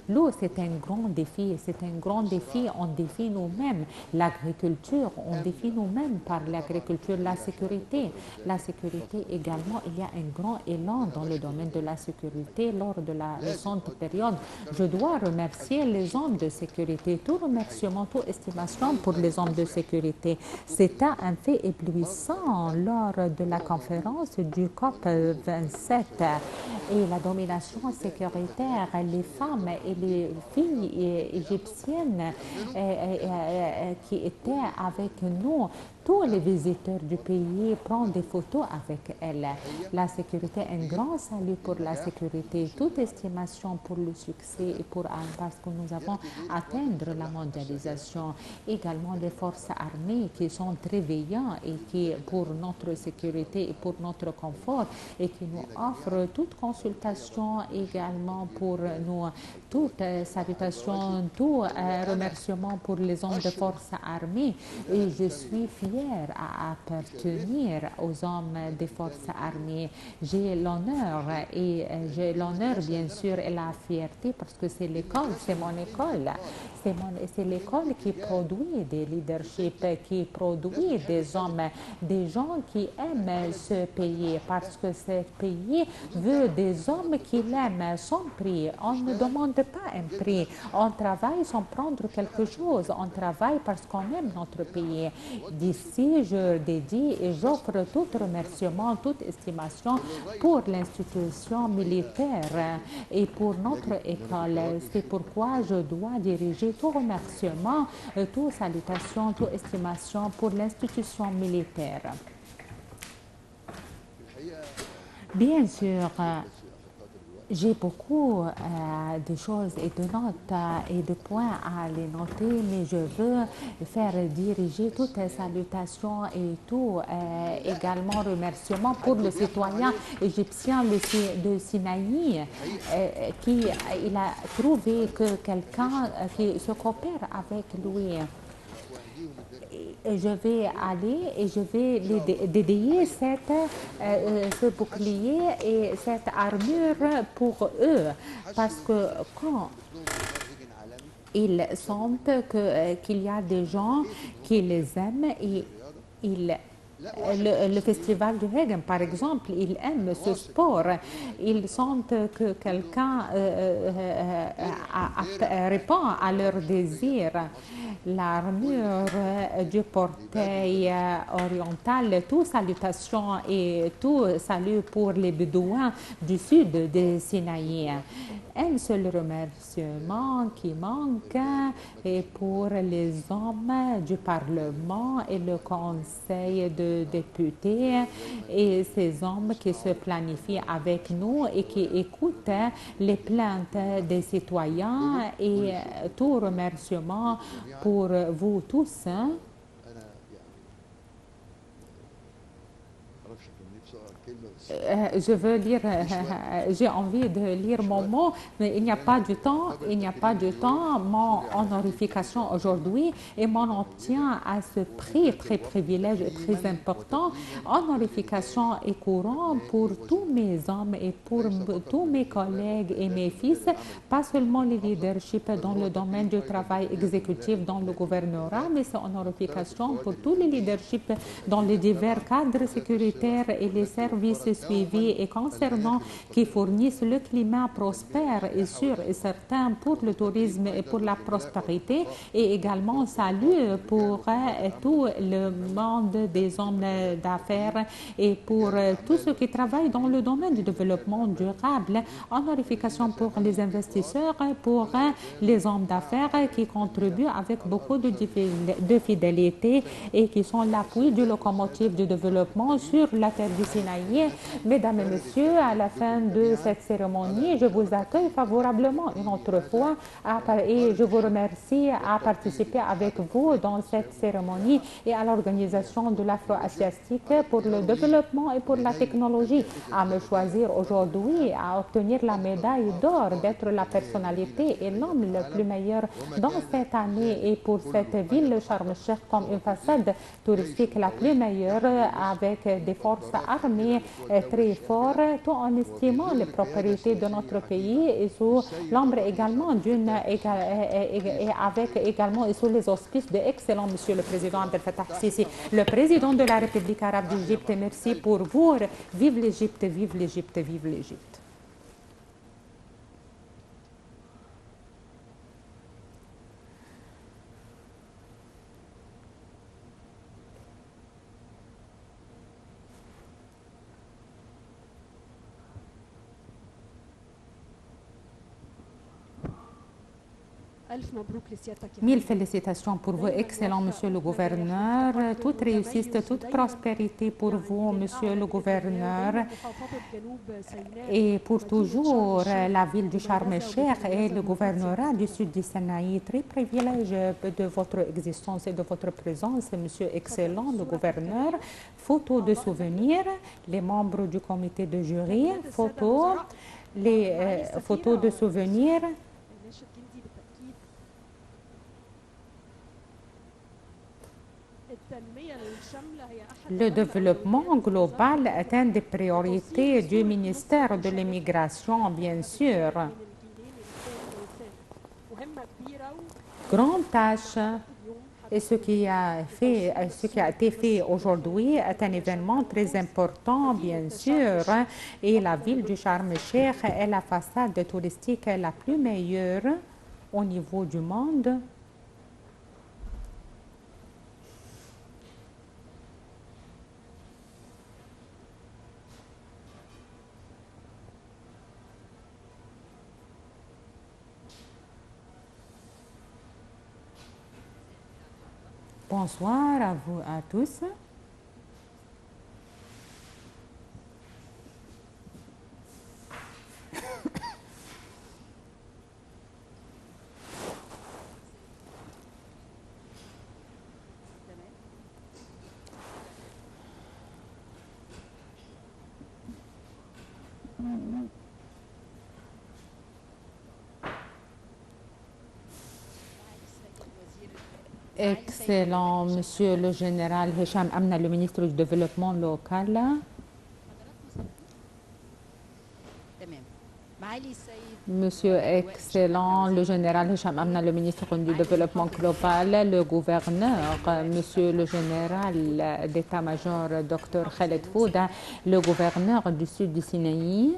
L'eau, c'est un grand défi. C'est un grand défi. On défie nous-mêmes. L'agriculture, on défie nous-mêmes par l'agriculture. La sécurité également, il y a un grand élan dans le domaine de la sécurité lors de la récente période. Je dois remercier les hommes de sécurité. Tout remerciement, toute estimation pour les hommes de sécurité. C'était un fait éblouissant lors de la conférence du COP 27 et la domination sécuritaire. Les femmes et les filles égyptiennes qui étaient avec nous, tous les visiteurs du pays prennent des photos avec elles. La sécurité est un grand salut pour la sécurité. Toute estimation pour le succès et parce que nous avons atteindre la mondialisation. Également les forces armées qui sont très veillants et qui pour notre sécurité et pour notre confort et qui nous offrent toute consultation également pour nous. Toute salutation, tout remerciement pour les hommes de forces armées. Et je suis fière à appartenir aux hommes des forces armées. J'ai l'honneur bien sûr et la fierté parce que c'est l'école, c'est mon école. C'est l'école qui produit des leaderships, qui produit des hommes, des gens qui aiment ce pays parce que ce pays veut des hommes qui l'aiment sans prix. On ne demande pas un prix. On travaille sans prendre quelque chose. On travaille parce qu'on aime notre pays. D'ici, je dédie et j'offre tout remerciement, toute estimation pour l'institution militaire et pour notre école. C'est pourquoi je dois diriger tout remerciement, toute salutation, toute estimation pour l'institution militaire. Bien sûr, j'ai beaucoup de choses et de notes et de points à les noter, mais je veux faire diriger toutes les salutations et tout également remerciements pour le citoyen égyptien de Sinaï qui il a trouvé que quelqu'un qui se coopère avec lui. Je vais aller et je vais dédier ce bouclier et cette armure pour eux parce que quand ils sentent qu'il y a des gens qui les aiment et le festival du Regen, par exemple, ils aiment ce sport. Ils sentent que quelqu'un répond à leurs désirs. L'armure du portail oriental, tout salutation et tout salut pour les Bédouins du sud de Sinaï. Un seul remerciement qui manque est pour les hommes du Parlement et le Conseil de députés et ces hommes qui se planifient avec nous et qui écoutent les plaintes des citoyens et tout remerciement pour vous tous. Je veux lire, j'ai envie de lire mon mot, mais il n'y a pas du temps. Mon honorification aujourd'hui et mon obtient à ce prix très privilège et très important. Honorification est courant pour tous mes hommes et pour tous mes collègues et mes fils, pas seulement les leaderships dans le domaine du travail exécutif dans le gouvernorat, mais c'est honorification pour tous les leaderships dans les divers cadres sécuritaires et les services suivis et concernant qui fournissent le climat prospère et sûr et certain pour le tourisme et pour la prospérité et également salut pour tout le monde des hommes d'affaires et pour tous ceux qui travaillent dans le domaine du développement durable. Honorification pour les investisseurs, pour les hommes d'affaires qui contribuent avec beaucoup de fidélité et qui sont l'appui du locomotive du développement sur la terre du Sinaï Mesdames et messieurs, à la fin de cette cérémonie, je vous accueille favorablement une autre fois et je vous remercie à participer avec vous dans cette cérémonie et à l'organisation de l'Afro-Asiatique pour le développement et pour la technologie, à me choisir aujourd'hui, à obtenir la médaille d'or, d'être la personnalité et l'homme le plus meilleur dans cette année et pour cette ville, Sharm el-Sheikh, comme une façade touristique la plus meilleure avec des forces armées très fortes, tout en estimant les propriétés de notre pays et sous l'ombre également et avec également et sous les auspices de excellent Monsieur le Président Abdel Fattah Sisi, le Président de la République arabe d'Égypte. Merci pour vous. Vive l'Égypte, vive l'Égypte, vive l'Égypte. Mille félicitations pour vous, excellent Monsieur le Gouverneur. Toute réussite, toute prospérité pour vous, Monsieur le Gouverneur. Et pour toujours, la ville du Sharm el-Sheikh et le gouvernorat du sud du Sinaï, très privilégié de votre existence et de votre présence, Monsieur excellent le Gouverneur. Photo de souvenir, les membres du comité de jury, les photos de souvenir. Le développement global est une des priorités du ministère de l'Immigration, bien sûr. Grande tâche, et ce qui a été fait aujourd'hui est un événement très important, bien sûr, et la ville du Sharm el-Sheikh est la façade touristique la plus meilleure au niveau du monde. Bonsoir à vous à tous. Excellent, Monsieur le Général Hicham Amna, le ministre du Développement local. Monsieur excellent, le Général Hicham Amna, le ministre du Développement global, le gouverneur, Monsieur le Général d'État-major Dr Khaled Fouda, le gouverneur du sud du Sinaï.